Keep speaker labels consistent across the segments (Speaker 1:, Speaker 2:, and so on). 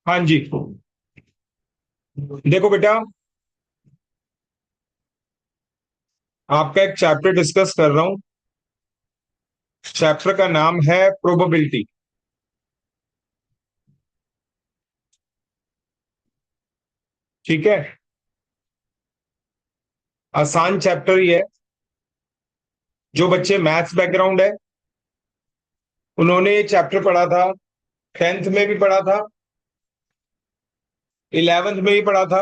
Speaker 1: हाँ जी। देखो बेटा, आपका एक चैप्टर डिस्कस कर रहा हूं। चैप्टर का नाम है प्रोबेबिलिटी। ठीक है। आसान चैप्टर ही है। जो बच्चे मैथ्स बैकग्राउंड है उन्होंने ये चैप्टर पढ़ा था, 10th में भी पढ़ा था, 11th में भी पढ़ा था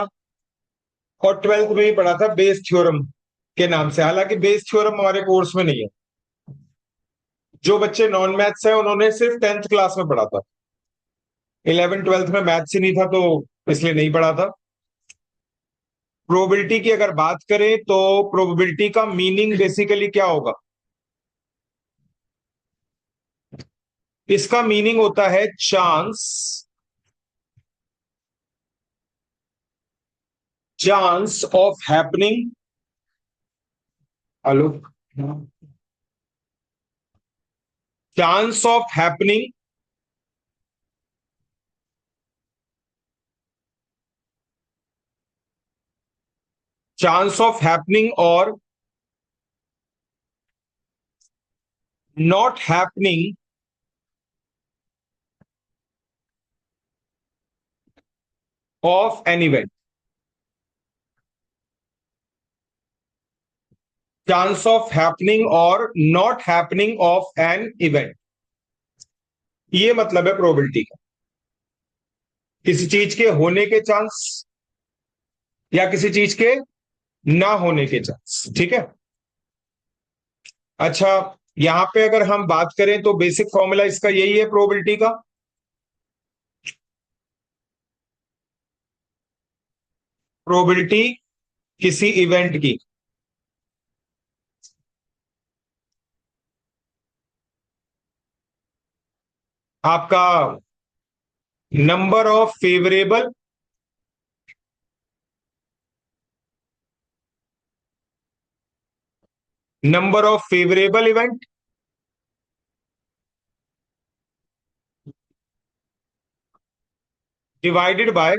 Speaker 1: और 12th में भी पढ़ा था, बेस थ्योरम के नाम से। हालांकि बेस थ्योरम हमारे कोर्स में नहीं है। जो बच्चे नॉन मैथ्स है उन्होंने सिर्फ 10th क्लास में पढ़ा था। 11 12th में मैथ्स ही नहीं था तो इसलिए नहीं पढ़ा था। प्रोबेबिलिटी की अगर बात करें तो प्रोबेबिलिटी का मीनिंग बेसिकली क्या होगा? इसका मीनिंग होता है chance, chance of happening. Hello. Chance of happening chance of happening और not happening of an event. Chance of happening और not happening of an event, ये मतलब है प्रोबेबिलिटी का। किसी चीज के होने के चांस या किसी चीज के ना होने के चांस। ठीक है। अच्छा, यहां पे अगर हम बात करें तो बेसिक फॉर्मूला इसका यही है प्रोबेबिलिटी का। प्रोबेबिलिटी किसी इवेंट की आपका number of favourable number of favourable event divided by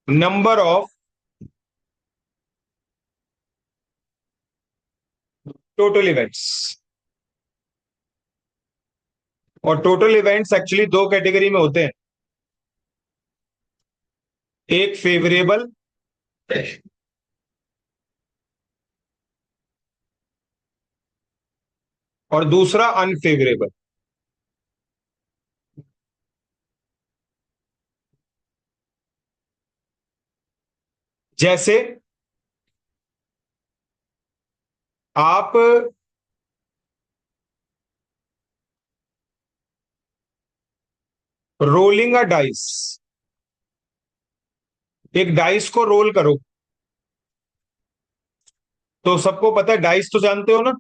Speaker 1: number of total events. और टोटल इवेंट्स एक्चुअली दो कैटेगरी में होते हैं, एक फेवरेबल और दूसरा अनफेवरेबल। जैसे आप रोलिंग अ डाइस, एक डाइस को रोल करो, तो सबको पता है डाइस तो जानते हो ना,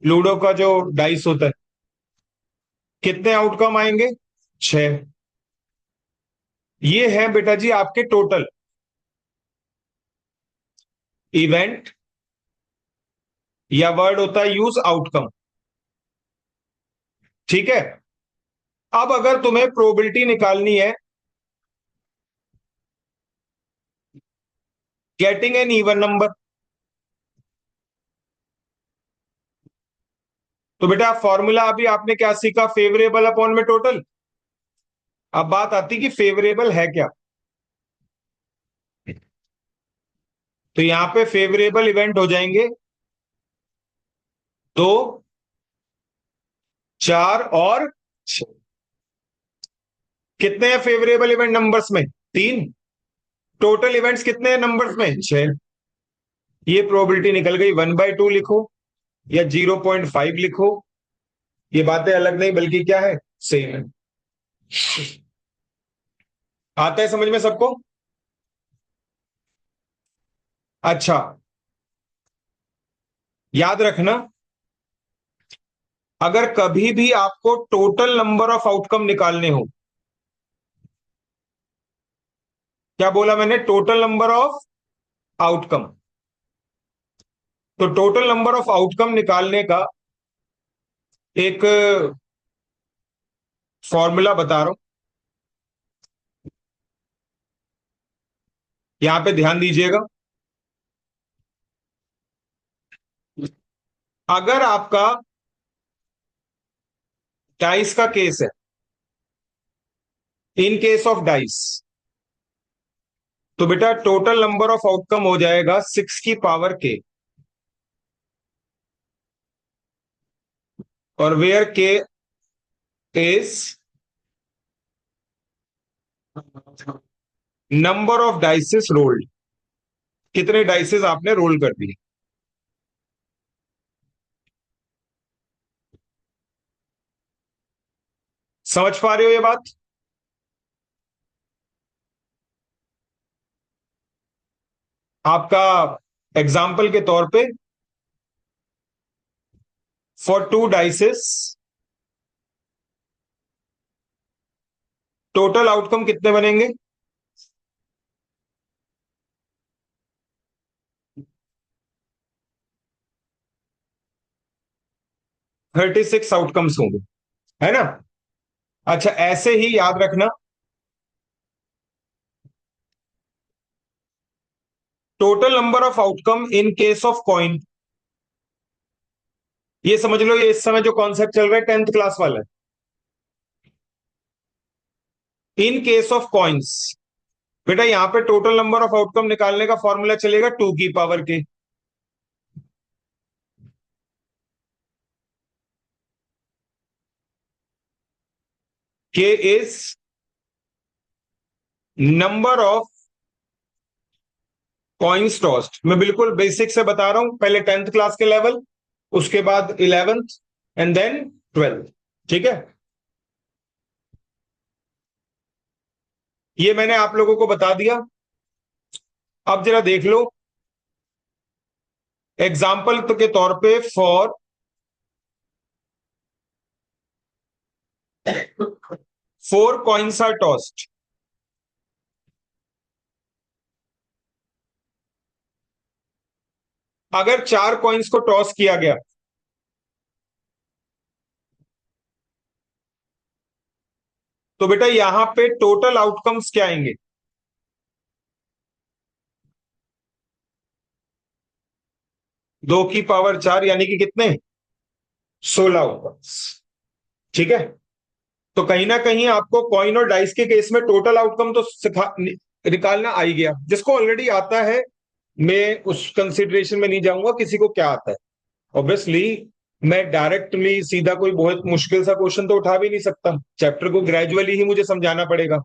Speaker 1: लूडो का जो डाइस होता है। कितने आउटकम आएंगे? 6। ये है बेटा जी आपके टोटल इवेंट, या वर्ड होता है यूज आउटकम। ठीक है। अब अगर तुम्हें प्रोबेबिलिटी निकालनी है गेटिंग एन इवन नंबर, तो बेटा फॉर्मूला अभी आपने क्या सीखा? फेवरेबल अपॉन में टोटल। अब बात आती कि फेवरेबल है क्या। तो यहां पे फेवरेबल इवेंट हो जाएंगे 2, 4 और 6। कितने हैं फेवरेबल इवेंट नंबर्स में? 3। टोटल इवेंट्स कितने हैं नंबर्स में? 6। ये प्रोबेबिलिटी निकल गई। 1/2 लिखो या 0.5 लिखो, ये बातें अलग नहीं बल्कि क्या है, सेम है। आता है समझ में सबको? अच्छा, याद रखना, अगर कभी भी आपको टोटल नंबर ऑफ आउटकम निकालने हो, क्या बोला मैंने? Total number of outcome. तो टोटल नंबर ऑफ आउटकम निकालने का एक फॉर्मूला बता रहा हूं, यहां पे ध्यान दीजिएगा। अगर आपका डाइस का केस है, इन केस ऑफ डाइस, तो बेटा टोटल नंबर ऑफ आउटकम हो जाएगा 6 की पावर k, और where k is number of dices rolled, कितने डाइसेस आपने रोल कर दिए। समझ पा रहे हो ये बात? आपका एग्जाम्पल के तौर पे, फॉर 2 डाइसेस टोटल आउटकम कितने बनेंगे? 36 आउटकम्स होंगे, है ना। अच्छा, ऐसे ही याद रखना, total number of outcome in case of coin, ये समझ लो, ये इस समय जो कॉन्सेप्ट चल रहा है 10th क्लास वाला है। इन केस ऑफ कॉइन्स, बेटा यहां पे टोटल नंबर ऑफ आउटकम निकालने का फॉर्मूला चलेगा 2 की power k। k is number of coins tossed. मैं बिल्कुल बेसिक से बता रहा हूं, पहले 10th क्लास के लेवल, उसके बाद 11th, एंड देन 12th। ठीक है, ये मैंने आप लोगों को बता दिया। अब जरा देख लो, एग्जाम्पल के तौर पे, फॉर 4 कॉइन्स आर टॉस्ड, अगर 4 कॉइन्स को टॉस किया गया, तो बेटा यहां पे टोटल आउटकम्स क्या आएंगे? 2 की पावर 4, यानी कि कितने? 16 आउटकम्स। ठीक है, तो कहीं ना कहीं आपको कॉइन और डाइस के केस में टोटल आउटकम तो निकालना आ ही गया। जिसको ऑलरेडी आता है, मैं उस कंसिडरेशन में नहीं जाऊंगा किसी को क्या आता है। ऑब्वियसली मैं डायरेक्टली सीधा कोई बहुत मुश्किल सा क्वेश्चन तो उठा भी नहीं सकता, चैप्टर को ग्रेजुअली ही मुझे समझाना पड़ेगा।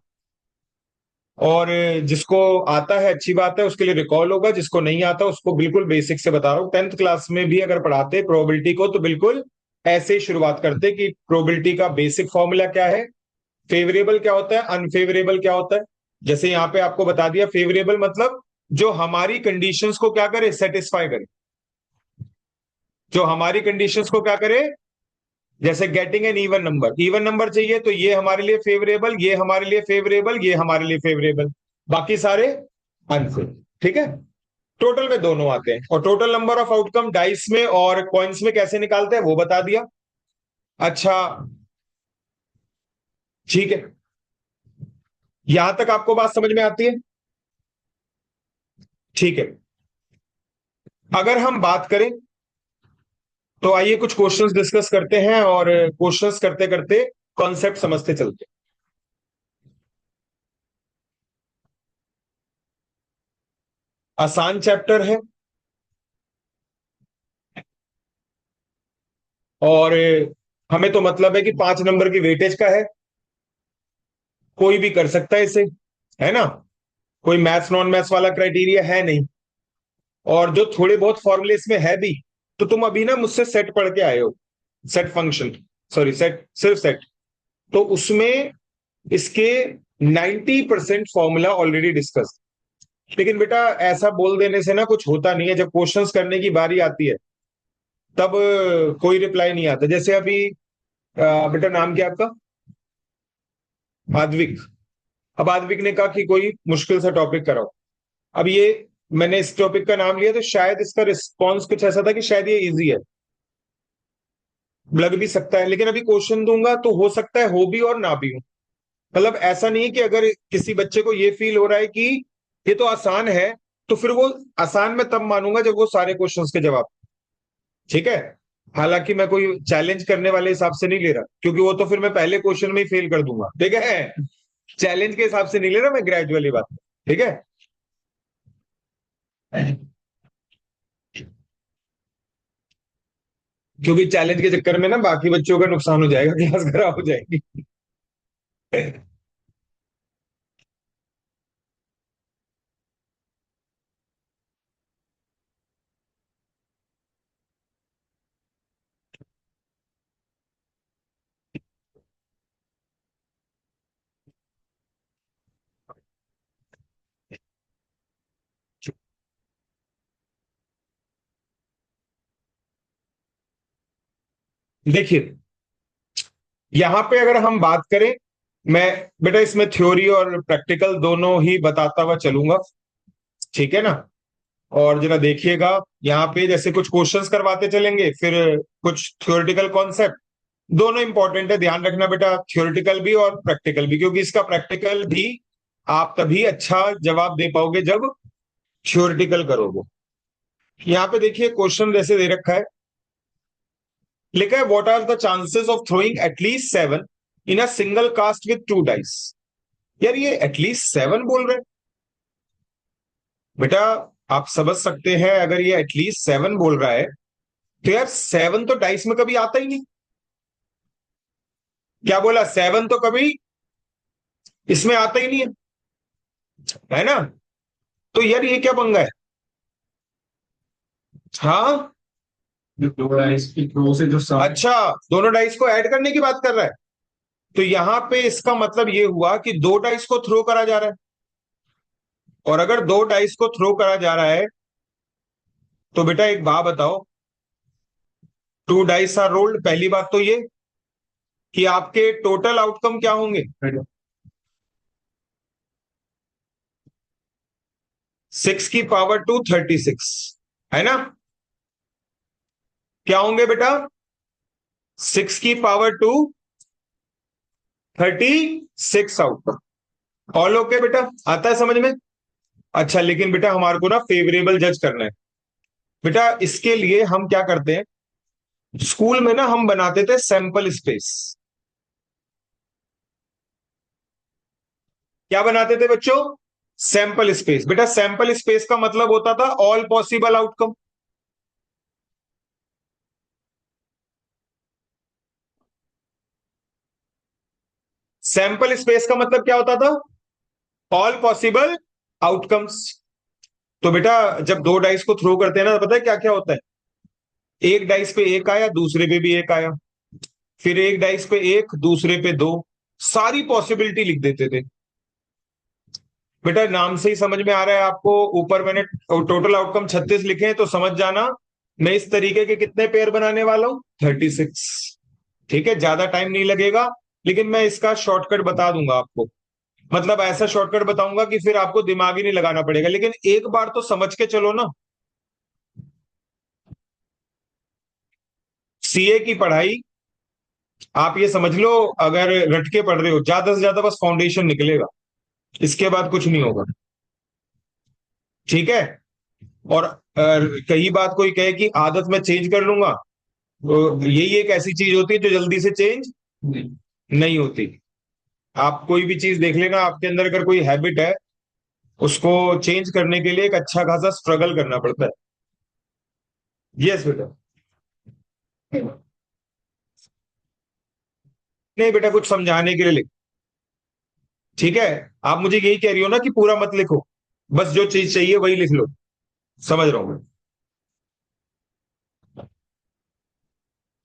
Speaker 1: और जिसको आता है अच्छी बात है, उसके लिए रिकॉल होगा, जिसको नहीं आता उसको बिल्कुल बेसिक से बता रहा हूँ। 10th क्लास में भी अगर पढ़ाते प्रोबेबिलिटी को, तो बिल्कुल ऐसे ही शुरुआत करते कि प्रोबेबिलिटी का बेसिक फॉर्मूला क्या है, फेवरेबल क्या होता है, अनफेवरेबल क्या होता है। जैसे यहाँ पे आपको बता दिया, फेवरेबल मतलब जो हमारी कंडीशंस को क्या करे, सेटिस्फाई करे, जो हमारी कंडीशंस को क्या करे। जैसे गेटिंग एन इवन नंबर चाहिए, तो ये हमारे लिए फेवरेबल, ये हमारे लिए फेवरेबल, ये हमारे लिए फेवरेबल, बाकी सारे अनफेवरेबल। ठीक है, टोटल में दोनों आते हैं। और total number of outcome dice में और कॉइन्स में कैसे निकालते हैं वो बता दिया। अच्छा, ठीक है, यहां तक आपको बात समझ में आती है? ठीक है, अगर हम बात करें, तो आइए कुछ क्वेश्चंस डिस्कस करते हैं, और क्वेश्चंस करते करते कॉन्सेप्ट समझते चलते हैं। आसान चैप्टर है, और हमें तो मतलब है कि 5 नंबर की वेटेज का है, कोई भी कर सकता है इसे, है ना। कोई मैथ्स नॉन मैथ्स वाला क्राइटेरिया है नहीं। और जो थोड़े बहुत फॉर्मूले इसमें है भी, तो तुम अभी ना मुझसे सेट पढ़ के आए हो, सेट फंक्शन, सॉरी सेट, सिर्फ सेट। तो उसमें इसके 90% फॉर्मूला ऑलरेडी डिस्कस। लेकिन बेटा ऐसा बोल देने से ना कुछ होता नहीं है, जब क्वेश्चंस करने की बारी आती है तब कोई रिप्लाई नहीं आता। जैसे अभी बेटा नाम क्या है आपका? आद्विक। अब आद्विक ने कहा कि कोई मुश्किल सा टॉपिक कराओ। अब ये मैंने इस टॉपिक का नाम लिया, तो शायद इसका रिस्पॉन्स कुछ ऐसा था कि शायद ये इजी है। लग भी सकता है, लेकिन अभी क्वेश्चन दूंगा तो हो सकता है हो भी और ना भी हो। मतलब ऐसा नहीं है कि अगर किसी बच्चे को ये फील हो रहा है कि ये तो आसान है, तो फिर वो आसान मैं तब मानूंगा जब वो सारे क्वेश्चंस के जवाब। ठीक है। हालांकि मैं कोई चैलेंज करने वाले हिसाब से नहीं ले रहा, क्योंकि वो तो फिर मैं पहले क्वेश्चन में ही फेल कर दूंगा। ठीक है। चैलेंज के हिसाब से नहीं ले रहा मैं, ग्रेजुअली बात। ठीक है। क्योंकि चैलेंज के चक्कर में ना बाकी बच्चों का नुकसान हो जाएगा, क्लास खराब हो जाएगी। देखिए, यहां पे अगर हम बात करें, मैं बेटा इसमें थ्योरी और प्रैक्टिकल दोनों ही बताता हुआ चलूंगा। ठीक है ना। और जरा देखिएगा, यहाँ पे जैसे कुछ क्वेश्चंस करवाते चलेंगे, फिर कुछ थ्योरेटिकल कॉन्सेप्ट। दोनों इंपॉर्टेंट है, ध्यान रखना बेटा, थ्योरेटिकल भी और प्रैक्टिकल भी, क्योंकि इसका प्रैक्टिकल भी आप तभी अच्छा जवाब दे पाओगे जब थ्योरेटिकल करोगे। यहाँ पे देखिए क्वेश्चन जैसे दे रखा है, लिखा है what are the chances of throwing at least 7 in a single cast with 2 dice. यार ये एटलीस्ट 7 बोल रहे हैं बेटा। आप समझ सकते हैं, अगर ये एटलीस्ट 7 बोल रहा है, तो यार 7 तो डाइस में कभी आता ही नहीं। क्या बोला? 7 तो कभी इसमें आता ही नहीं है ना। तो यार ये क्या पंगा है? हाँ। दो डाइस की थ्रो से जो अच्छा, दोनों डाइस को ऐड करने की बात कर रहा है। तो यहां पे इसका मतलब ये हुआ कि 2 डाइस को थ्रो करा जा रहा है। और अगर 2 डाइस को थ्रो करा जा रहा है, तो बेटा एक बात बताओ, 2 डाइस आर रोल्ड। पहली बात तो ये कि आपके टोटल आउटकम क्या होंगे? 6 की पावर 2 36, है ना। क्या होंगे बेटा? 6 की पावर 2 36 आउटकम। ऑल ओके बेटा, आता है समझ में? अच्छा, लेकिन बेटा हमारे को ना फेवरेबल जज करना है। बेटा इसके लिए हम क्या करते हैं, स्कूल में ना हम बनाते थे सैंपल स्पेस। क्या बनाते थे बच्चों? Sample space. बेटा सैंपल स्पेस का मतलब होता था all possible outcome. Sample space का मतलब क्या होता था? All possible outcomes. तो बेटा जब 2 डाइस को थ्रो करते हैं ना, तो पता है क्या क्या होता है? एक डाइस पे एक आया, दूसरे पे भी एक आया, फिर एक डाइस पे एक, दूसरे पे दो। सारी पॉसिबिलिटी लिख देते थे। बेटा नाम से ही समझ में आ रहा है आपको, ऊपर मैंने टोटल आउटकम 36 लिखे हैं, तो समझ जाना मैं इस तरीके के कितने पेयर बनाने वाला हूं? 36। ठीक है, ज्यादा टाइम नहीं लगेगा, लेकिन मैं इसका शॉर्टकट बता दूंगा आपको। मतलब ऐसा शॉर्टकट बताऊंगा कि फिर आपको दिमाग ही नहीं लगाना पड़ेगा, लेकिन एक बार तो समझ के चलो ना। सीए की पढ़ाई आप ये समझ लो, अगर रट के पढ़ रहे हो, ज्यादा से ज्यादा बस फाउंडेशन निकलेगा, इसके बाद कुछ नहीं होगा। ठीक है। और कही बात कोई कहे कि आदत मैं चेंज कर लूंगा, तो यही एक ऐसी चीज होती है जो जल्दी से चेंज नहीं होती। आप कोई भी चीज देख लेना, आपके अंदर अगर कोई हैबिट है, उसको चेंज करने के लिए एक अच्छा खासा स्ट्रगल करना पड़ता है। यस बेटा। नहीं बेटा, कुछ समझाने के लिए लिख। ठीक है। आप मुझे यही कह रही हो ना कि पूरा मत लिखो, बस जो चीज चाहिए वही लिख लो। समझ रहा हूं मैं।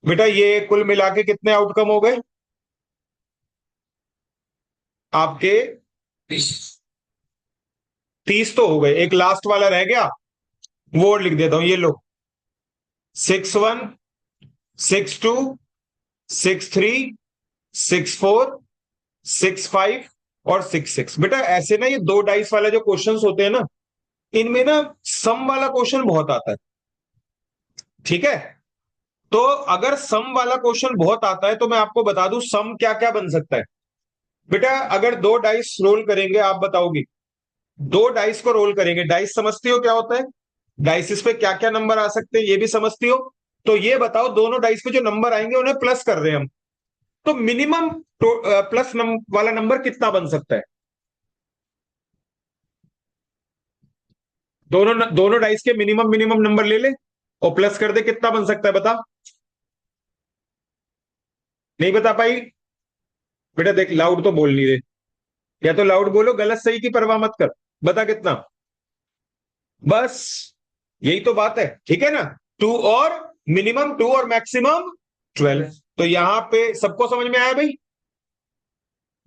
Speaker 1: बेटा ये कुल मिला के कितने आउटकम हो गए आपके? 30 तो हो गए, एक लास्ट वाला रह गया, वो और लिख देता हूं, ये लो। 6 1, 6 2, 6 3, 6 4, 6 5 और 6 6। बेटा ऐसे ना, ये 2 डाइस वाले जो क्वेश्चंस होते हैं ना, इनमें ना सम वाला क्वेश्चन बहुत आता है। ठीक है। तो अगर सम वाला क्वेश्चन बहुत आता है तो मैं आपको बता दूं सम क्या क्या बन सकता है। बेटा अगर दो डाइस रोल करेंगे, आप बताओगे, दो डाइस को रोल करेंगे, डाइस समझती हो क्या होता है, डाइसिस पे क्या क्या नंबर आ सकते हैं ये भी समझती हो। तो ये बताओ दोनों डाइस पे जो नंबर आएंगे उन्हें प्लस कर रहे हैं हम, तो मिनिमम प्लस वाला नंबर कितना बन सकता है। दोनों दोनों डाइस के मिनिमम मिनिमम नंबर ले ले और प्लस कर दे, कितना बन सकता है बता। नहीं बता पाई। बेटा देख, लाउड तो बोल नहीं रहे, या तो लाउड बोलो, गलत सही की परवाह मत कर। बता कितना। बस यही तो बात है, ठीक है ना। टू और मिनिमम टू और मैक्सिमम 12। तो यहां पे सबको समझ में आया भाई।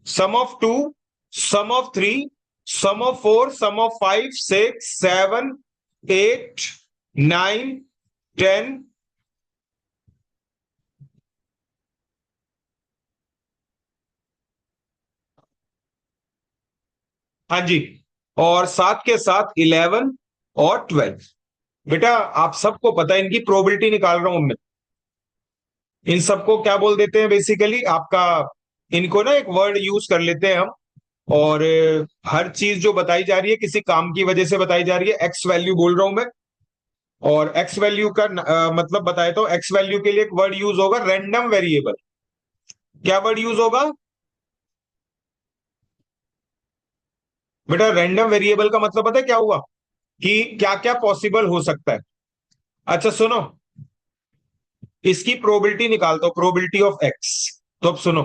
Speaker 1: Sum of two, sum of three, sum of four, sum of five, six, seven, eight, nine, 10। हाँ जी। और साथ के साथ 11 और 12। बेटा आप सबको पता है, इनकी प्रोबेबिलिटी निकाल रहा हूं मैं। इन सबको क्या बोल देते हैं बेसिकली आपका, इनको ना एक वर्ड यूज कर लेते हैं हम। और हर चीज जो बताई जा रही है किसी काम की वजह से बताई जा रही है। एक्स वैल्यू बोल रहा हूं मैं, और एक्स वैल्यू का मतलब बताए तो एक्स वैल्यू के लिए एक वर्ड यूज होगा रैंडम वेरिएबल। क्या वर्ड यूज होगा बेटा। रैंडम वेरिएबल का मतलब पता है क्या हुआ, कि क्या क्या पॉसिबल हो सकता है। अच्छा सुनो, इसकी प्रोबेबिलिटी निकालता हूं, प्रोबेबिलिटी ऑफ एक्स। तो अब सुनो,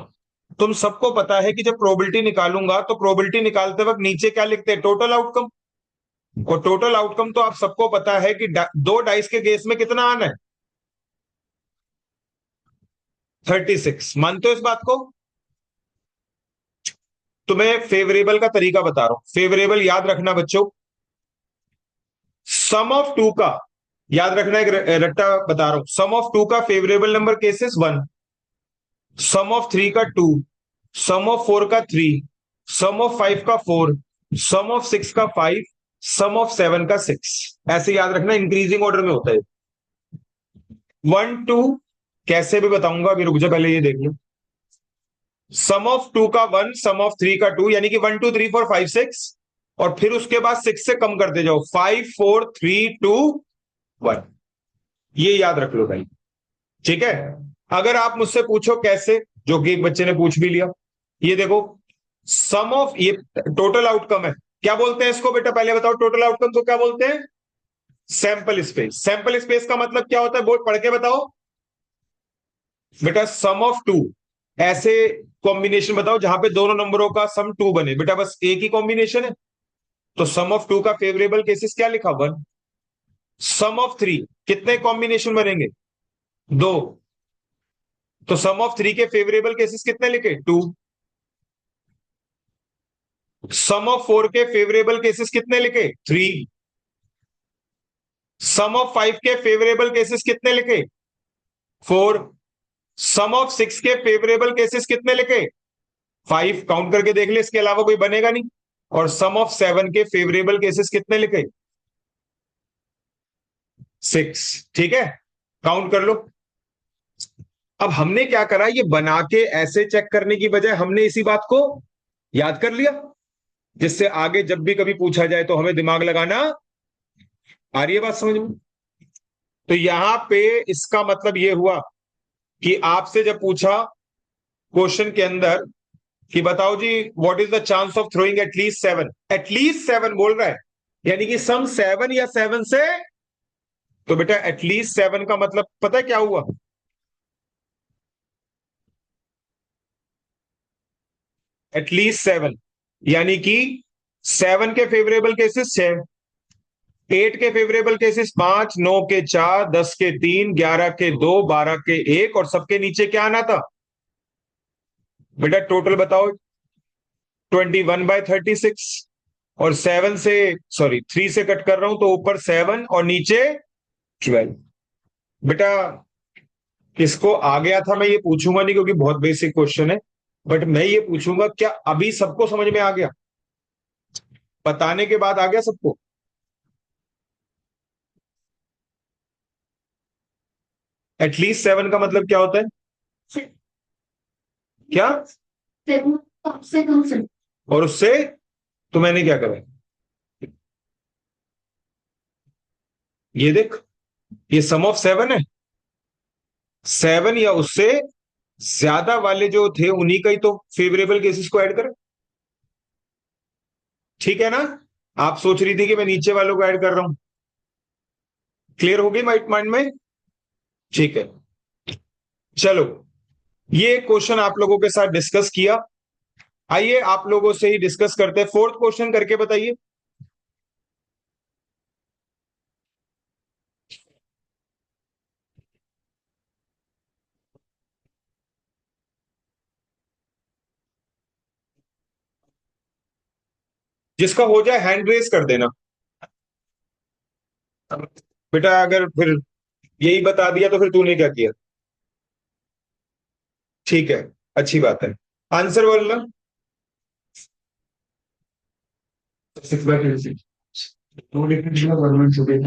Speaker 1: तुम सबको पता है कि जब प्रोबेबिलिटी निकालूंगा तो प्रोबेबिलिटी निकालते वक्त नीचे क्या लिखते हैं, टोटल आउटकम। और टोटल आउटकम तो आप सबको पता है कि दो डाइस के केस में कितना आना है, 36। मानते हो इस बात को। तुम्हें फेवरेबल का तरीका बता रहा हूं, फेवरेबल याद रखना बच्चों। सम ऑफ टू का, याद रखना, एक रट्टा बता रहा हूं, सम ऑफ टू का favourable number cases 1, sum of three का 2, सम ऑफ फोर का 3, सम ऑफ फाइव का 4, सम ऑफ सिक्स का 5, सम ऑफ सेवन का 6। ऐसे याद रखना, इंक्रीजिंग ऑर्डर में होता है। 1 2 कैसे भी बताऊंगा, अभी रुक जा, पहले ये देख लो। सम ऑफ टू का 1, सम ऑफ थ्री का 2, यानी कि 1 2 3 4 5 6, और फिर उसके बाद 6 से कम करते जाओ, 5 4 3 2 1। ये याद रख लो भाई, ठीक है। अगर आप मुझसे पूछो कैसे, जो कि एक बच्चे ने पूछ भी लिया, ये देखो, सम ऑफ, ये टोटल आउटकम है। क्या बोलते हैं इसको बेटा, पहले बताओ, टोटल आउटकम को क्या बोलते हैं, सैंपल स्पेस। सैंपल स्पेस का मतलब क्या होता है, बोल पढ़ के बताओ बेटा। सम ऑफ टू, ऐसे कॉम्बिनेशन बताओ जहां पे दोनों नंबरों का सम 2 बने। बेटा बस एक ही कॉम्बिनेशन है, तो सम ऑफ टू का फेवरेबल केसेस क्या लिखा, 1। सम ऑफ थ्री, कितने कॉम्बिनेशन बनेंगे, 2। तो सम ऑफ थ्री के फेवरेबल केसेस कितने लिखे, 2। सम ऑफ फोर के फेवरेबल केसेस कितने लिखे, 3। सम ऑफ फाइव के फेवरेबल केसेस कितने लिखे, 4। सम ऑफ सिक्स के फेवरेबल केसेस कितने लिखे, 5। काउंट करके देख ले, इसके अलावा कोई बनेगा नहीं। और सम ऑफ सेवन के फेवरेबल केसेस कितने लिखे, 6। ठीक है, काउंट कर लो। अब हमने क्या करा, ये बना के ऐसे चेक करने की बजाय हमने इसी बात को याद कर लिया, जिससे आगे जब भी कभी पूछा जाए तो हमें दिमाग लगाना। आ रही है बात समझ में। तो यहां पे इसका मतलब ये हुआ कि आपसे जब पूछा क्वेश्चन के अंदर कि बताओ जी, what is the chance of throwing at least 7, at least 7 बोल रहा है, यानी कि सम 7 या 7 से। तो बेटा एटलीस्ट 7 का मतलब पता है क्या हुआ, एटलीस्ट 7, यानी कि 7 के फेवरेबल केसेस 6, 8 के फेवरेबल केसेस 5, 9 के 4, 10 के 3, 11 के 2, 12 के 1, और सबके नीचे क्या आना था बेटा, टोटल बताओ, 21/36। और 7 से, सॉरी 3 से कट कर रहा हूं तो ऊपर 7 और नीचे 12। बेटा किसको आ गया था, मैं ये पूछूंगा नहीं क्योंकि बहुत बेसिक क्वेश्चन है, बट मैं ये पूछूंगा क्या अभी सबको समझ में आ गया, बताने के बाद आ गया सबको। एटलीस्ट 7 का मतलब क्या होता है? क्या? और उससे तो मैंने क्या करा, ये देख, ये सम ऑफ 7 है। 7 या उससे ज्यादा वाले जो थे उन्हीं का ही तो फेवरेबल केसेस को ऐड कर। ठीक है ना? आप सोच रही थी कि मैं नीचे वालों को ऐड कर रहा हूं। क्लियर हो गई माइंड में? ठीक है, चलो, ये क्वेश्चन आप लोगों के साथ डिस्कस किया। आइए आप लोगों से ही डिस्कस करते हैं, फोर्थ क्वेश्चन करके बताइए। जिसका हो जाए हैंड रेस कर देना बेटा। अगर फिर यही बता दिया तो फिर तूने क्या किया? ठीक है, अच्छी बात है। आंसर बोलना। 6/26 टू डिफरेंट गवर्नमेंट सुबह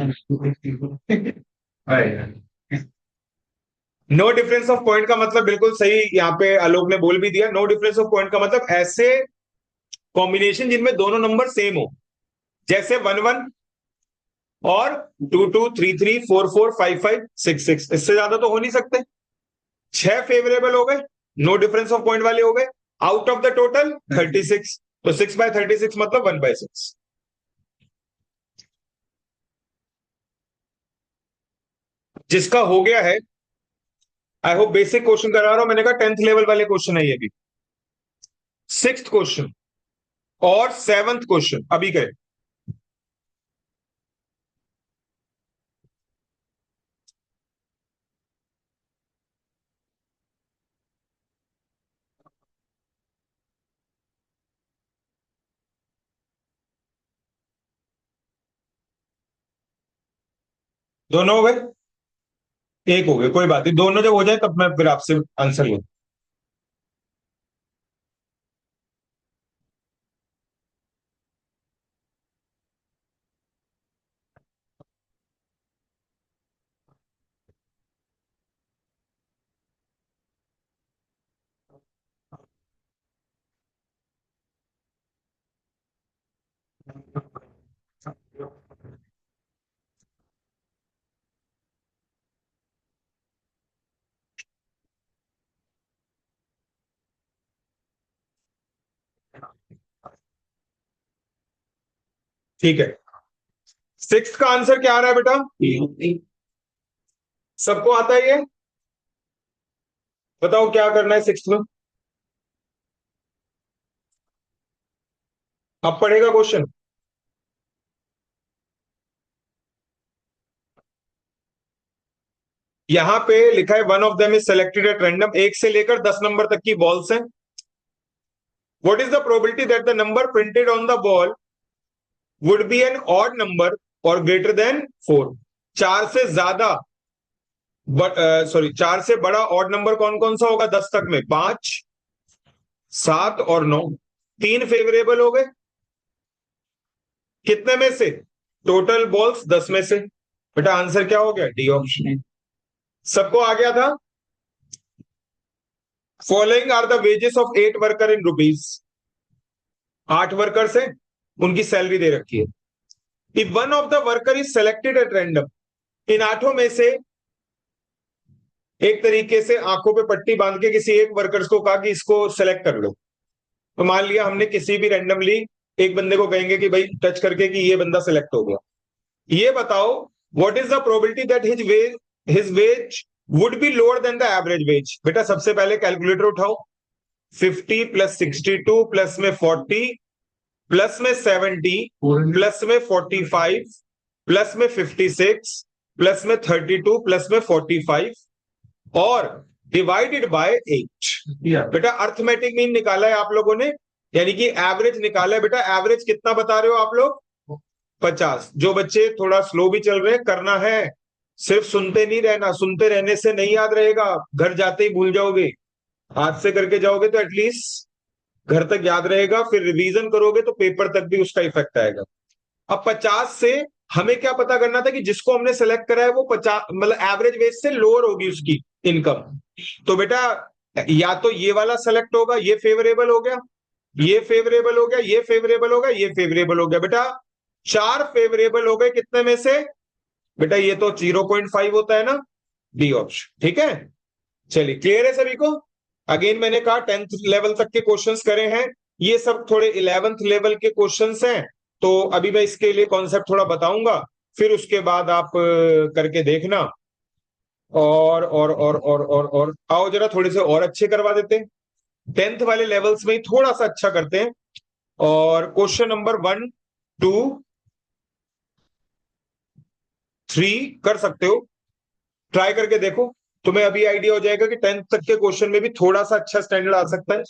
Speaker 1: नो डिफरेंस ऑफ पॉइंट का मतलब बिल्कुल सही यहाँ पे आलोक ने बोल भी दिया। नो डिफरेंस ऑफ पॉइंट का मतलब ऐसे कॉम्बिनेशन जिनमें दोनों नंबर सेम हो, जैसे 1 1 और 2 2 3 3 4 4 5 5 6 6, इससे ज्यादा तो हो नहीं सकते। 6 फेवरेबल हो गए, नो डिफरेंस ऑफ पॉइंट वाले हो गए, आउट ऑफ द टोटल 36। तो 6/36 मतलब 1/6। जिसका हो गया है, आई होप बेसिक क्वेश्चन करा रहा हूं, मैंने कहा 10th लेवल वाले क्वेश्चन है ये भी। 6th क्वेश्चन और 7th क्वेश्चन अभी गए। दोनों हो गए? एक हो गए, कोई बात नहीं, दोनों जब हो जाए तब मैं फिर आपसे आंसर लूँ। ठीक है, 6th का आंसर क्या आ रहा है बेटा? सबको आता है ये? बताओ क्या करना है 6th में। अब पढ़ेगा क्वेश्चन। यहां पे लिखा है one of them is selected at random, 1 से लेकर 10 नंबर तक की बॉल्स हैं। What is the probability that the number printed on the ball would be an odd number और ग्रेटर देन 4? 4 से ज्यादा, सॉरी, 4 से बड़ा ऑड नंबर कौन कौन सा होगा 10 तक में? 5, 7 और 9। 3 फेवरेबल हो गए, कितने में से? टोटल बॉल्स 10 में से। बेटा आंसर क्या हो गया? D option. सबको आ गया था? Following are the wages of 8 worker in rupees. 8 workers हैं, उनकी सैलरी दे रखी है। If one of the worker is selected at random, इन 8 में से एक तरीके से आंखों पे पट्टी बांध के किसी एक वर्कर्स को कहा कि इसको सेलेक्ट कर लो। तो मान लिया हमने किसी भी रैंडमली एक बंदे को कहेंगे कि भाई टच करके कि ये बंदा सेलेक्ट हो गया। ये बताओ what is the probability that his wage would be lower than the average wage. बेटा सबसे पहले कैलकुलेटर उठाओ। 50 प्लस 62 प्लस में 40 प्लस में 70 प्लस में 45 प्लस में 56 प्लस में 32 प्लस में 45 और डिवाइडेड बाय 8। बेटा अर्थमेटिक मीन निकाला है आप लोगों ने, यानी कि एवरेज निकाला है। बेटा एवरेज कितना बता रहे हो आप लोग? 50। जो बच्चे थोड़ा स्लो भी चल रहे हैं, करना है, सिर्फ सुनते नहीं रहना, सुनते रहने से नहीं याद रहेगा, घर जाते ही भूल जाओगे। हाथ से करके जाओगे तो एटलीस्ट घर तक याद रहेगा, फिर रिवीजन करोगे तो पेपर तक भी उसका इफेक्ट आएगा। अब 50 से हमें क्या पता करना था कि जिसको हमने सेलेक्ट करा है वो 50 मतलब एवरेज वेज से लोअर होगी उसकी इनकम। तो बेटा या तो ये वाला सेलेक्ट होगा, ये फेवरेबल हो गया, ये फेवरेबल हो गया, ये फेवरेबल हो गया, ये फेवरेबल हो गया। बेटा चार फेवरेबल हो गए कितने में से? बेटा ये तो 0.5 होता है ना, डी ऑप्शन। ठीक है, चलिए क्लियर है सभी को। अगेन मैंने कहा 10th लेवल तक के क्वेश्चंस करे हैं, ये सब थोड़े 11th लेवल के क्वेश्चंस हैं। तो अभी मैं इसके लिए कॉन्सेप्ट थोड़ा बताऊंगा, फिर उसके बाद आप करके देखना। और आओ जरा थोड़े से और अच्छे करवा देते हैं, 10th वाले लेवल्स में ही थोड़ा सा अच्छा करते हैं। और क्वेश्चन नंबर 1, 2, 3 कर सकते हो, ट्राई करके देखो, तुम्हें अभी आइडिया हो जाएगा कि 10th तक के क्वेश्चन में भी थोड़ा सा अच्छा स्टैंडर्ड आ सकता है।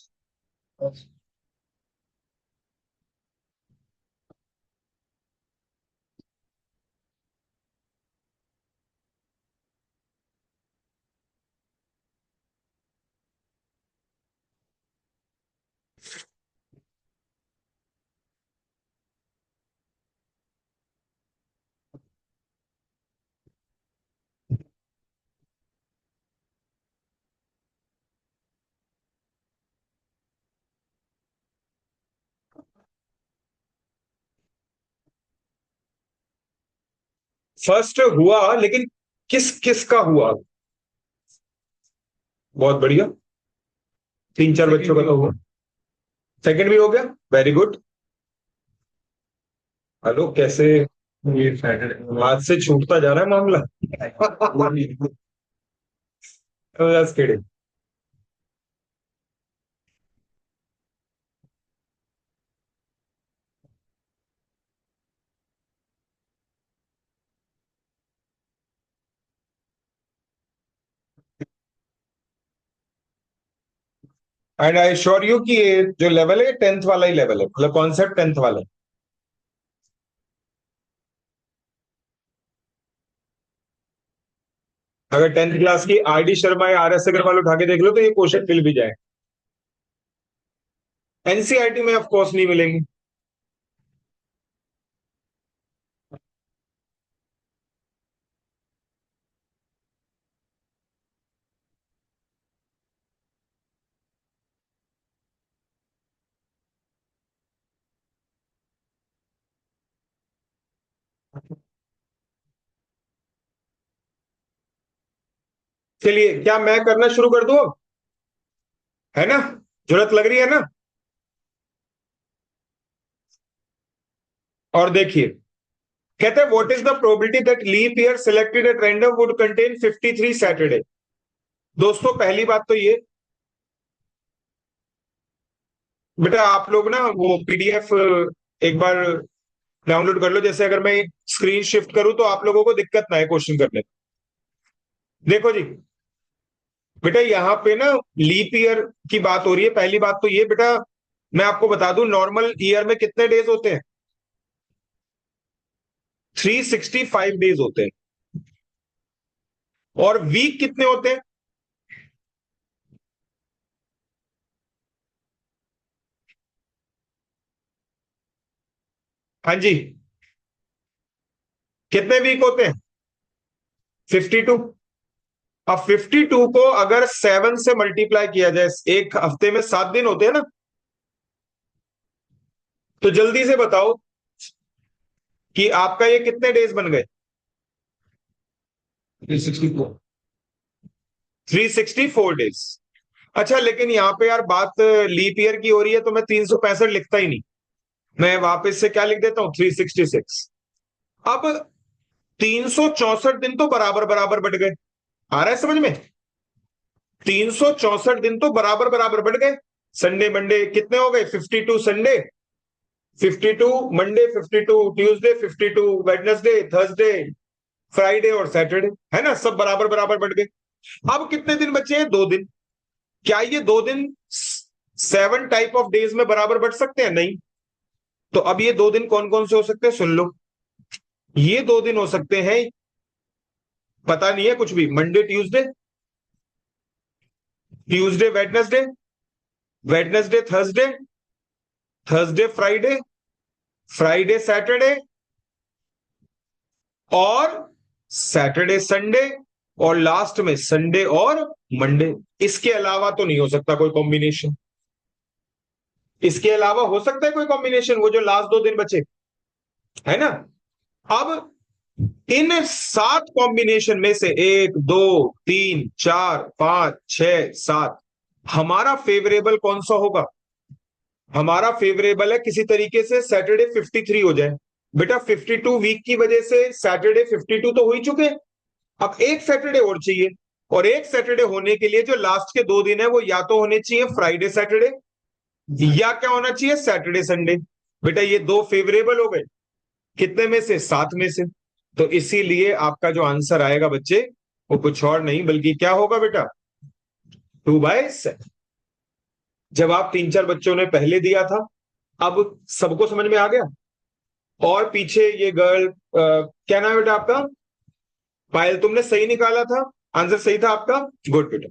Speaker 1: फर्स्ट हुआ, लेकिन किस किस का हुआ? बहुत बढ़िया, 3 4 बच्चों का तो हुआ। सेकंड भी हो गया, वेरी गुड। हेलो कैसे, ये हाथ से छूटता जा रहा है मामला। Just kidding. And I sure you कि ये जो लेवल है 10th वाला ही लेवल है, मतलब कॉन्सेप्ट 10th वाला है। अगर 10th क्लास की आर डी शर्मा या आर एस अग्रवाल उठा के देख लो तो ये क्वेश्चन मिल भी जाए। एनसीईआरटी में ऑफ कोर्स नहीं मिलेंगे। चलिए क्या मैं करना शुरू कर दूं अब? है ना, जरूरत लग रही है ना? और देखिए, कहते हैं what is the probability that leap year selected at random would contain 53 Saturday. दोस्तों पहली बात तो ये, बेटा आप लोग ना वो पीडीएफ एक बार डाउनलोड कर लो, जैसे अगर मैं स्क्रीन शिफ्ट करूं तो आप लोगों को दिक्कत ना है क्वेश्चन करने में। देखो जी, बेटा यहाँ पे ना लीप ईयर की बात हो रही है। पहली बात तो ये बेटा, मैं आपको बता दूं नॉर्मल ईयर में कितने डेज होते हैं? 365 डेज होते हैं। और वीक कितने होते हैं? हाँ जी, कितने वीक होते हैं? 52। अब 52 को अगर 7 से मल्टीप्लाई किया जाए, एक हफ्ते में 7 दिन होते हैं ना, तो जल्दी से बताओ कि आपका ये कितने डेज बन गए? 364। 364 डेज। अच्छा लेकिन यहाँ पे यार बात लीप ईयर की हो रही है, तो मैं 365 लिखता ही नहीं, मैं वापस से क्या लिख देता हूं, 366। अब 364 दिन तो बराबर बराबर बढ़ गए, आ रहा है समझ में? 364 दिन तो बराबर बराबर बढ़ गए। संडे मंडे कितने हो गए? 52 Sunday, 52 Monday, 52 Tuesday, 52 Wednesday, Thursday, Friday और सैटरडे, है ना, सब बराबर बराबर बढ़ गए। अब कितने दिन बचे हैं? 2 दिन। क्या ये 2 दिन 7 टाइप ऑफ डेज में बराबर बढ़ सकते हैं? नहीं। तो अब ये 2 दिन कौन कौन से हो सकते हैं, सुन लो। ये 2 दिन हो सकते हैं, पता नहीं है कुछ भी, Monday Tuesday, Tuesday Wednesday, Wednesday Thursday, Thursday Friday, Friday Saturday, और सैटरडे संडे, और लास्ट में संडे और मंडे। इसके अलावा तो नहीं हो सकता कोई कॉम्बिनेशन। इसके अलावा हो सकता है कोई कॉम्बिनेशन, वो जो लास्ट 2 दिन बचे, है ना। अब इन 7 कॉम्बिनेशन में से 1 2 3 4 5 6 7, हमारा फेवरेबल कौन सा होगा? हमारा फेवरेबल है किसी तरीके से सैटरडे 53 हो जाए। बेटा 52 वीक की वजह से सैटरडे 52 तो हो ही चुके। अब एक सैटरडे और चाहिए, और एक सैटरडे होने के लिए जो लास्ट के 2 दिन है वो या तो होने चाहिए फ्राइडे सैटरडे, या क्या होना चाहिए, सैटरडे संडे। बेटा ये 2 फेवरेबल हो गए, कितने में से, 7 में से। तो इसीलिए आपका जो आंसर आएगा बच्चे, वो कुछ और नहीं बल्कि क्या होगा बेटा, 2/7। जवाब 3-4 बच्चों ने पहले दिया था, अब सबको समझ में आ गया। और पीछे ये गर्ल, क्या नाम है बेटा आपका? पायल, तुमने सही निकाला था, आंसर सही था आपका, गुड बेटा।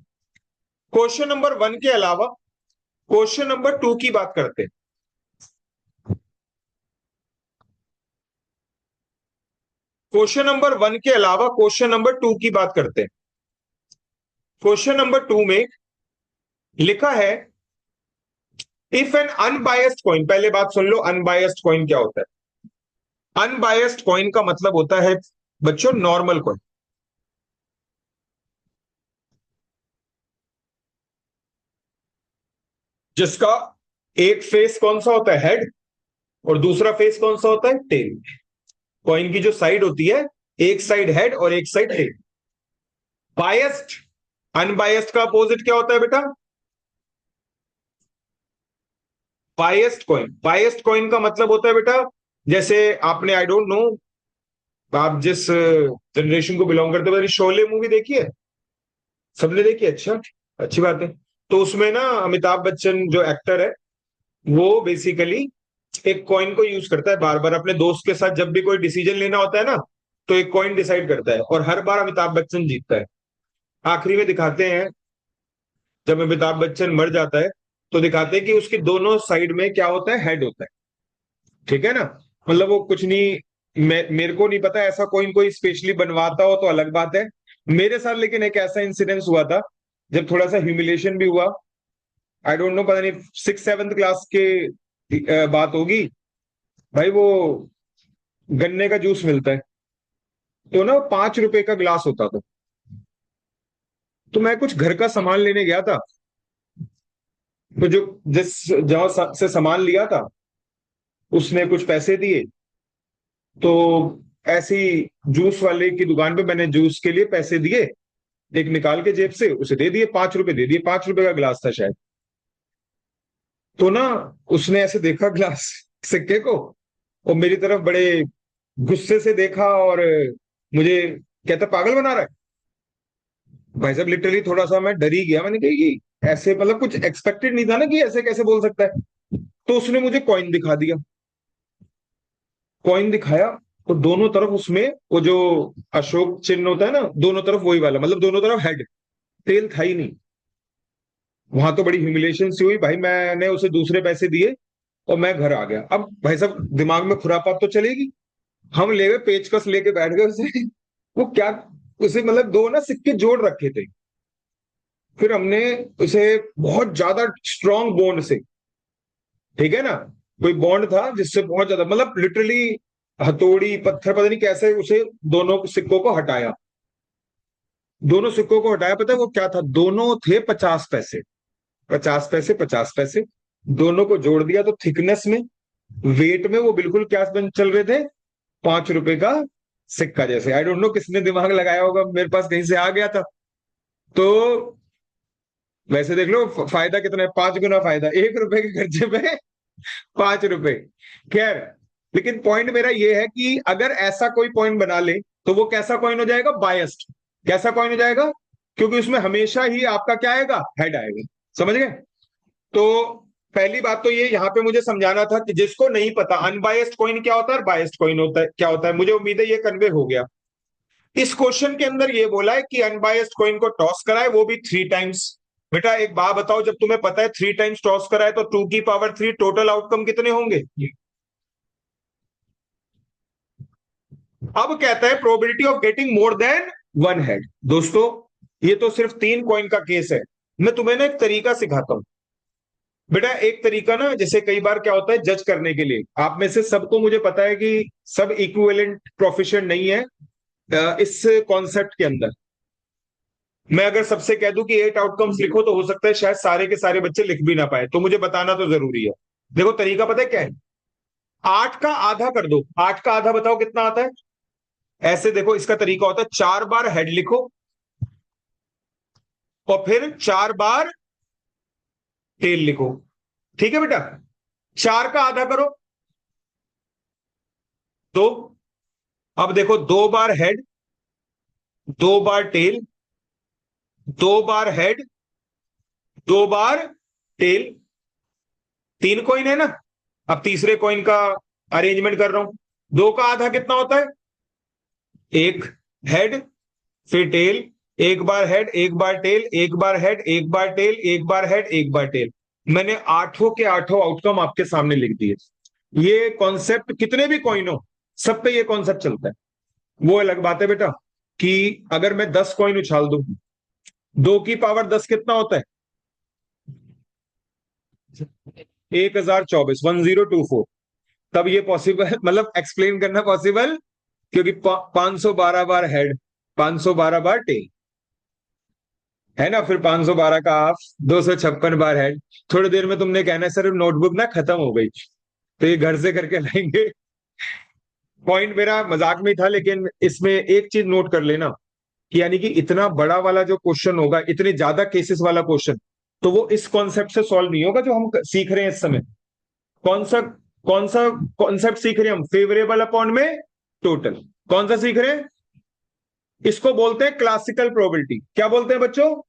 Speaker 1: क्वेश्चन नंबर 1 के अलावा क्वेश्चन नंबर 2 की बात करते हैं। क्वेश्चन नंबर 1 के अलावा क्वेश्चन नंबर 2 की बात करते हैं। क्वेश्चन नंबर 2 में लिखा है, इफ एन अनबायस्ड कॉइन, पहले बात सुन लो, अनबायस्ड कॉइन क्या होता है? अनबायस्ड कॉइन का मतलब होता है बच्चों नॉर्मल कॉइन, जिसका एक फेस कौन सा होता है, हेड, और दूसरा फेस कौन सा होता है, टेल। कॉइन की जो साइड होती है, एक साइड हेड और एक साइड टेल। बायस्ड, अनबायस्ड का अपोजिट क्या होता है बेटा? Biased coin. बायस्ड कॉइन का मतलब होता है बेटा, जैसे आपने, आई डोंट नो आप जिस जनरेशन को बिलोंग करते हो, शोले मूवी देखी है? सबने देखी है, अच्छा, अच्छी बात है। तो उसमें ना अमिताभ बच्चन जो एक्टर है, वो बेसिकली एक कॉइन को यूज करता है बार बार अपने दोस्त के साथ, जब भी कोई डिसीजन लेना होता है ना, तो एक कॉइन डिसाइड करता है, और हर बार अमिताभ बच्चन जीतता है। आखिरी में दिखाते हैं, जब अमिताभ बच्चन मर जाता है, तो दिखाते हैं कि उसके दोनों साइड में क्या होता है, हेड होता है। ठीक है ना। मतलब वो कुछ नहीं, मेरे को नहीं पता, ऐसा कोई कोई स्पेशली बनवाता हो तो अलग बात है। मेरे साथ लेकिन एक ऐसा इंसिडेंस हुआ था, जब थोड़ा सा ह्यूमिलेशन भी हुआ। आई डोंट नो, पता नहीं 6-7 क्लास के बात होगी। भाई वो गन्ने का जूस मिलता है, तो ना 5 रुपए का ग्लास होता था। तो मैं कुछ घर का सामान लेने गया था, तो जो जिस जहां से सामान लिया था, उसने कुछ पैसे दिए। तो ऐसी जूस वाले की दुकान पे मैंने जूस के लिए पैसे दिए, एक निकाल के जेब से उसे दे दिए, 5 रुपए दे दिए, 5 रुपए का गिलास था शायद। तो ना उसने ऐसे देखा गिलास, सिक्के को, और मेरी तरफ बड़े गुस्से से देखा, और मुझे कहता पागल बना रहा है। भाई साहब लिटरली थोड़ा सा मैं डर ही गया, मैंने कहा कि ऐसे, मतलब कुछ एक्सपेक्टेड नहीं था ना कि ऐसे कैसे बोल सकता है। तो उसने मुझे कॉइन दिखा दिया, कॉइन दिखाया, तो दोनों तरफ उसमें वो जो अशोक चिन्ह होता है ना, दोनों तरफ वही वाला, मतलब दोनों तरफ हेड, टेल था ही नहीं। वहां तो बड़ी ह्यूमिलेशन सी हुई भाई, मैंने उसे दूसरे पैसे दिए और मैं घर आ गया। अब भाई साहब दिमाग में खुरापात तो चलेगी, हम ले गए पेचकस लेके बैठ गए उसे। वो क्या, उसे मतलब 2 ना सिक्के जोड़ रखे थे, फिर हमने उसे बहुत ज्यादा स्ट्रांग बॉन्ड से, ठीक है ना, कोई बॉन्ड था जिससे बहुत ज्यादा, मतलब लिटरली हथौड़ी पत्थर पता नहीं कैसे उसे दोनों सिक्कों को हटाया। दोनों सिक्कों को हटाया, पता है वो क्या था, दोनों थे 50 पैसे, 50 पैसे, 50 पैसे। दोनों को जोड़ दिया तो थिकनेस में, वेट में वो बिल्कुल क्या बन चल रहे थे, 5 रुपए का सिक्का जैसे। आई डोंट नो किसने दिमाग लगाया होगा, मेरे पास कहीं से आ गया था। तो वैसे देख लो फायदा कितना है, 5 गुना फायदा 1 रुपए के खर्चे पे 5 रुपए। खैर, लेकिन पॉइंट मेरा ये है कि अगर ऐसा कोई पॉइंट बना ले, तो वो कैसा कॉइन हो जाएगा, बायस्ड। कैसा कॉइन हो जाएगा? क्योंकि उसमें हमेशा ही आपका क्या आएगा, हेड आएगा। समझ गए? तो पहली बात तो ये यहां पे मुझे समझाना था कि जिसको नहीं पता अनबायस्ड कॉइन क्या होता है और बायस्ड कॉइन होता है क्या होता है, मुझे उम्मीद है ये कन्वे हो गया। इस क्वेश्चन के अंदर ये बोला है कि अनबायस्ड कॉइन को टॉस कराए, वो भी 3 टाइम्स। बेटा एक बात बताओ, जब तुम्हें पता है 3 टाइम्स टॉस कराए तो 2 की पावर 3 टोटल आउटकम कितने होंगे? अब कहता है probability of getting more than one head. दोस्तों ये तो सिर्फ 3 कॉइन का केस है। मैं तुम्हें ना एक तरीका सिखाता हूं बेटा। एक तरीका ना, जैसे कई बार क्या होता है जज करने के लिए, आप में से सबको मुझे पता है कि सब इक्विवेलेंट प्रोफिशिएंट नहीं है इस कॉन्सेप्ट के अंदर। मैं अगर सबसे कह दूं कि 8 आउटकम्स लिखो तो हो सकता है शायद सारे के सारे बच्चे लिख भी ना पाए, तो मुझे बताना तो जरूरी है। देखो तरीका पता है क्या है? 8 का आधा कर दो। 8 का आधा बताओ कितना आता है? ऐसे देखो, इसका तरीका होता है 4 बार हेड लिखो और फिर 4 बार टेल लिखो। ठीक है बेटा? 4 का आधा करो, 2। अब देखो 2 बार हेड, 2 बार टेल, 2 बार हेड, 2 बार टेल। 3 कॉइन है ना? अब तीसरे कॉइन का अरेंजमेंट कर रहा हूं। 2 का आधा कितना होता है? एक हेड, फिर टेल, एक बार हेड, एक बार टेल, एक बार हेड, एक बार टेल, एक बार हेड, एक बार टेल। मैंने 8 के 8 आउटकम आपके सामने लिख दिए। ये कॉन्सेप्ट कितने भी कॉइन हो, सब पे ये कॉन्सेप्ट चलता है। वो अलग बात है बेटा कि अगर मैं 10 कॉइन उछाल दूं, 2 की पावर 10 कितना होता है? 1024, 1024। तब ये पॉसिबल मतलब एक्सप्लेन करना पॉसिबल, क्योंकि 512 बार हेड, 512 बार टेल, है ना? फिर 512 का हाफ, 256 बार हेड। थोड़ी देर में तुमने कहना है सर नोटबुक ना खत्म हो गई, तो ये घर से करके लाएंगे। पॉइंट मेरा मजाक में ही था, लेकिन इसमें एक चीज नोट कर लेना कि यानी कि इतना बड़ा वाला जो क्वेश्चन होगा, इतने ज्यादा केसेस वाला क्वेश्चन, तो वो इस कॉन्सेप्ट से सॉल्व नहीं होगा जो हम सीख रहे हैं इस समय। कौन सा कौन सा कॉन्सेप्ट सीख रहे हैं हम? फेवरेबल अपॉन में टोटल। कौन सा सीख रहे हैं? इसको बोलते हैं क्लासिकल प्रोबेबिलिटी। क्या बोलते हैं बच्चों?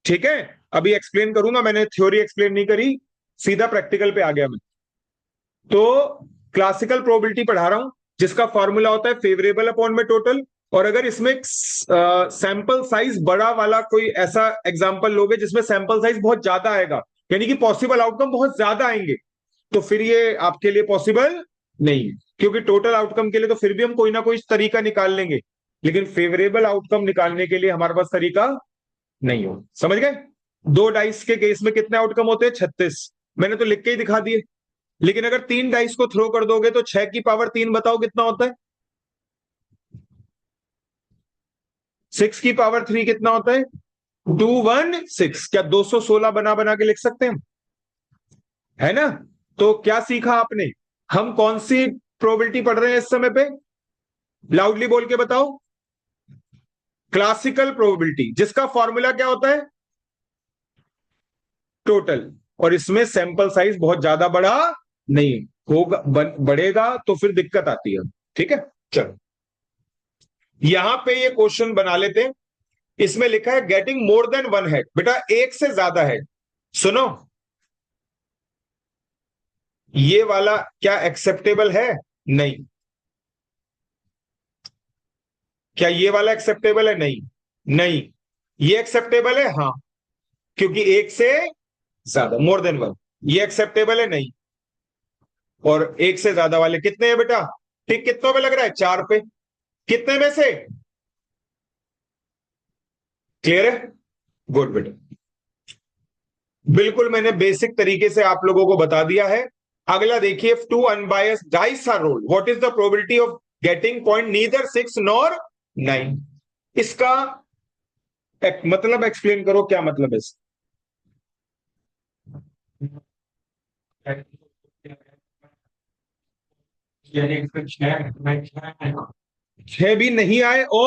Speaker 1: ठीक है, अभी एक्सप्लेन करूंगा, मैंने थ्योरी एक्सप्लेन नहीं करी, सीधा प्रैक्टिकल पे आ गया मैं। तो क्लासिकल प्रोबेबिलिटी पढ़ा रहा हूं, जिसका फॉर्मूला होता है फेवरेबल अपॉन में टोटल। और अगर इसमें सैंपल साइज बड़ा वाला कोई ऐसा एग्जांपल लोगे जिसमें सैंपल साइज बहुत ज्यादा आएगा, यानी कि पॉसिबल आउटकम बहुत ज्यादा आएंगे, तो फिर ये आपके लिए पॉसिबल नहीं है। क्योंकि टोटल आउटकम के लिए तो फिर भी हम कोई ना कोई तरीका निकाल लेंगे, लेकिन फेवरेबल आउटकम निकालने के लिए हमारे पास तरीका नहीं हो। समझ गए? 2 डाइस के केस में कितने आउटकम होते हैं? 36। मैंने तो लिख के ही दिखा दिए। लेकिन अगर 3 डाइस को थ्रो कर दोगे तो 6 की पावर 3 बताओ कितना होता है? 6 की पावर 3 कितना होता है? 216। क्या 216 बना बना के लिख सकते हैं हम? है ना? तो क्या सीखा आपने? हम कौन सी प्रोबेबिलिटी पढ़ रहे हैं इस समय पे? लाउडली बोल के बताओ। क्लासिकल प्रोबेबिलिटी, जिसका फॉर्मूला क्या होता है? टोटल। और इसमें सैंपल साइज बहुत ज्यादा बड़ा नहीं होगा, बढ़ेगा तो फिर दिक्कत आती है। ठीक है, चलो यहां पे ये क्वेश्चन बना लेते हैं। इसमें लिखा है getting more than one head. बेटा एक से ज्यादा हेड। सुनो, ये वाला क्या एक्सेप्टेबल है? नहीं। क्या ये वाला एक्सेप्टेबल है? नहीं। नहीं। ये एक्सेप्टेबल है? हाँ, क्योंकि एक से ज्यादा, मोर देन वन। ये एक्सेप्टेबल है? नहीं। और एक से ज्यादा वाले कितने हैं बेटा? ठीक, कितनों पे लग रहा है? 4 पे। कितने में से? क्लियर है? गुड बेटा, बिल्कुल मैंने बेसिक तरीके से आप लोगों को बता दिया है। अगला देखिए, two unbiased dice are rolled, what is the probability of getting point neither 6 nor 9? इसका एक मतलब एक्सप्लेन करो, क्या मतलब है इसका? 6 भी नहीं आए और